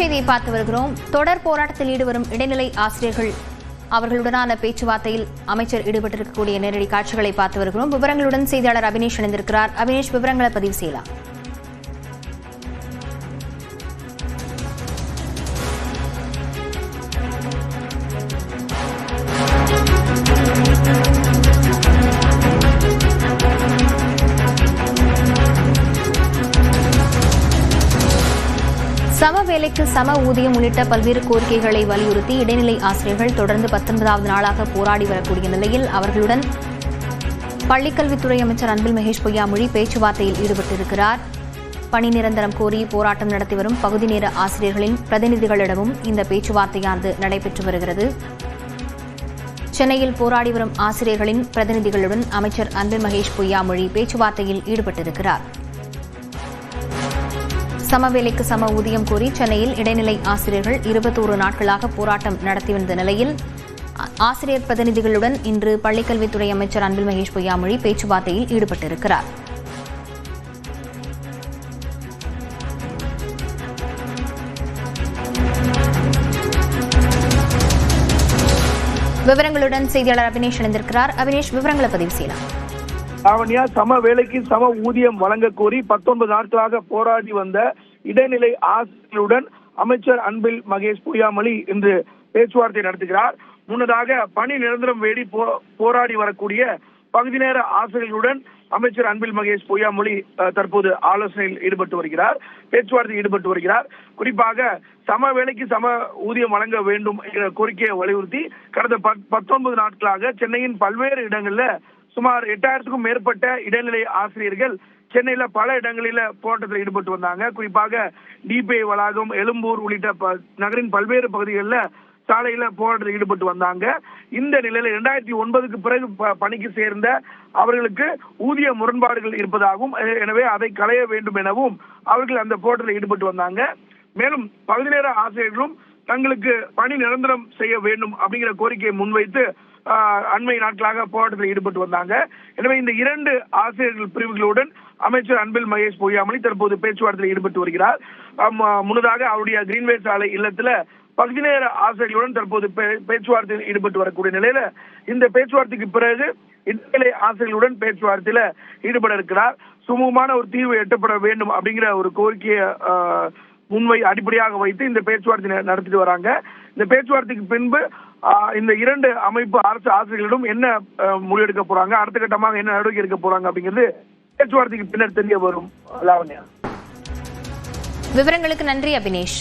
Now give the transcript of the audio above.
செய்தியை பார்த்து வருகிறோம். தொடர் போராட்டத்தில் ஈடுபடும் இடைநிலை ஆசிரியர்கள் அவர்களுடனான பேச்சுவார்த்தையில் அமைச்சர் ஈடுபட்டிருக்கக்கூடிய நேரடி காட்சிகளை பார்த்து வருகிறோம். விவரங்களுடன் செய்தியாளர் அபினேஷ் இணைந்திருக்கிறார். அபினேஷ், விவரங்களை பதிவு செய்யலாம். சம வேலைக்கு சம ஊதியம் உள்ளிட்ட பல்வேறு கோரிக்கைகளை வலியுறுத்தி இடைநிலை ஆசிரியர்கள் தொடர்ந்து 19வது நாளாக போராடி வரக்கூடிய நிலையில் அவர்களுடன் பள்ளிக்கல்வித்துறை அமைச்சர் அன்பில் மகேஷ் பொய்யாமொழி பேச்சுவார்த்தையில் ஈடுபட்டிருக்கிறார். பணி நிரந்தரம் கோரி போராட்டம் நடத்தி வரும் பகுதி நேர ஆசிரியர்களின் பிரதிநிதிகளிடமும் இந்த பேச்சுவார்த்தையானது நடைபெற்று வருகிறது. சென்னையில் போராடி வரும் ஆசிரியர்களின் பிரதிநிதிகளுடன் அமைச்சர் அன்பில் மகேஷ் பொய்யாமொழி பேச்சுவார்த்தையில் ஈடுபட்டிருக்கிறார். சமவேலைக்கு சம ஊதியம் கோரி சென்னையில் இடைநிலை ஆசிரியர்கள் 21 நாட்களாக போராட்டம் நடத்தி வந்த நிலையில் ஆசிரியர் பிரதிநிதிகளுடன் இன்று பள்ளிக்கல்வித்துறை அமைச்சர் அன்பில் மகேஷ் பொய்யாமொழி பேச்சுவார்த்தையில் ஈடுபட்டிருக்கிறார். விவரங்களுடன் செய்தியாளர் அபினேஷ் இணைந்திருக்கிறார். அபினேஷ், விவரங்களை பதிவு செய்யலாம். லாவண்யா, சம வேலைக்கு சம ஊதியம் வழங்க கோரி 19 நாட்களாக போராடி வந்த இடைநிலை ஆசிரியர்களுடன் அமைச்சர் அன்பில் மகேஷ் பொய்யாமொழி இன்று பேச்சுவார்த்தை நடத்துகிறார். முன்னதாக பணி நிரந்தரம் வேண்டி போராடி வரக்கூடிய பகுதி நேர ஆசிரியர்களுடன் அமைச்சர் அன்பில் மகேஷ் பொய்யாமொழி தற்போது ஆலோசனையில் ஈடுபட்டு வருகிறார், பேச்சுவார்த்தையில் ஈடுபட்டு வருகிறார். குறிப்பாக சம வேலைக்கு சம ஊதியம் வழங்க வேண்டும் என்ற கோரிக்கையை வலியுறுத்தி கடந்த 19 நாட்களாக சென்னையின் பல்வேறு இடங்கள்ல சுமார் 8000க்கும் மேற்பட்ட இடைநிலை ஆசிரியர்கள் சென்னையில பல இடங்களில போராட்டத்தில் ஈடுபட்டு வந்தாங்க. குறிப்பாக டிபிஐ வளாகம், எழும்பூர் உள்ளிட்ட நகரின் பல்வேறு பகுதிகளில் சாலையில போராட்டத்தில் ஈடுபட்டு வந்தாங்க. இந்த நிலையில 2009க்கு பிறகு பணிக்கு சேர்ந்த அவர்களுக்கு ஊதிய முரண்பாடுகள் இருப்பதாகவும், எனவே அதை களைய வேண்டும் எனவும் அவர்கள் அந்த போராட்டத்தில் ஈடுபட்டு வந்தாங்க. மேலும் பகுதி நேர ஆசிரியர்களும் தங்களுக்கு பணி நிரந்தரம் செய்ய வேண்டும் அப்படிங்கிற கோரிக்கையை முன்வைத்து அண்மை நாட்களாக போராட்டத்தில் ஈடுபட்டு வந்தாங்க. எனவே இந்த 2 ஆசிரியர்கள் பிரிவுகளுடன் அமைச்சர் அன்பில் மகேஷ் பொய்யாமொழி தற்போது பேச்சுவார்த்தையில் ஈடுபட்டு வருகிறார். முன்னதாக அவருடைய கிரீன்வே சாலை இல்லத்துல பகுதி நேர ஆசிரியர்களுடன் தற்போது பேச்சுவார்த்தையில் ஈடுபட்டு வரக்கூடிய நிலையில இந்த பேச்சுவார்த்தைக்கு பிறகு இடைநிலை ஆசிரியர்களுடன் பேச்சுவார்த்தையில ஈடுபட இருக்கிறார். சுமூகமான ஒரு தீர்வு எட்டப்பட வேண்டும் அப்படிங்கிற ஒரு கோரிக்கையை முன்வை அடிப்படையாக வைத்து இந்த பேச்சுவார்த்தை நடத்திட்டு வராங்க. இந்த பேச்சுவார்த்தைக்கு பின்பு இந்த 2 அமைப்பு அரசு ஆசிரியர்களிடம் என்ன முடிவெடுக்க போறாங்க, அடுத்த கட்டமாக என்ன நடவடிக்கை எடுக்க போறாங்க அப்படிங்கிறது பேச்சுவார்த்தைக்கு பின்னர் தெரிய வரும். லாவண்யா, விவரங்களுக்கு நன்றி அபினேஷ்.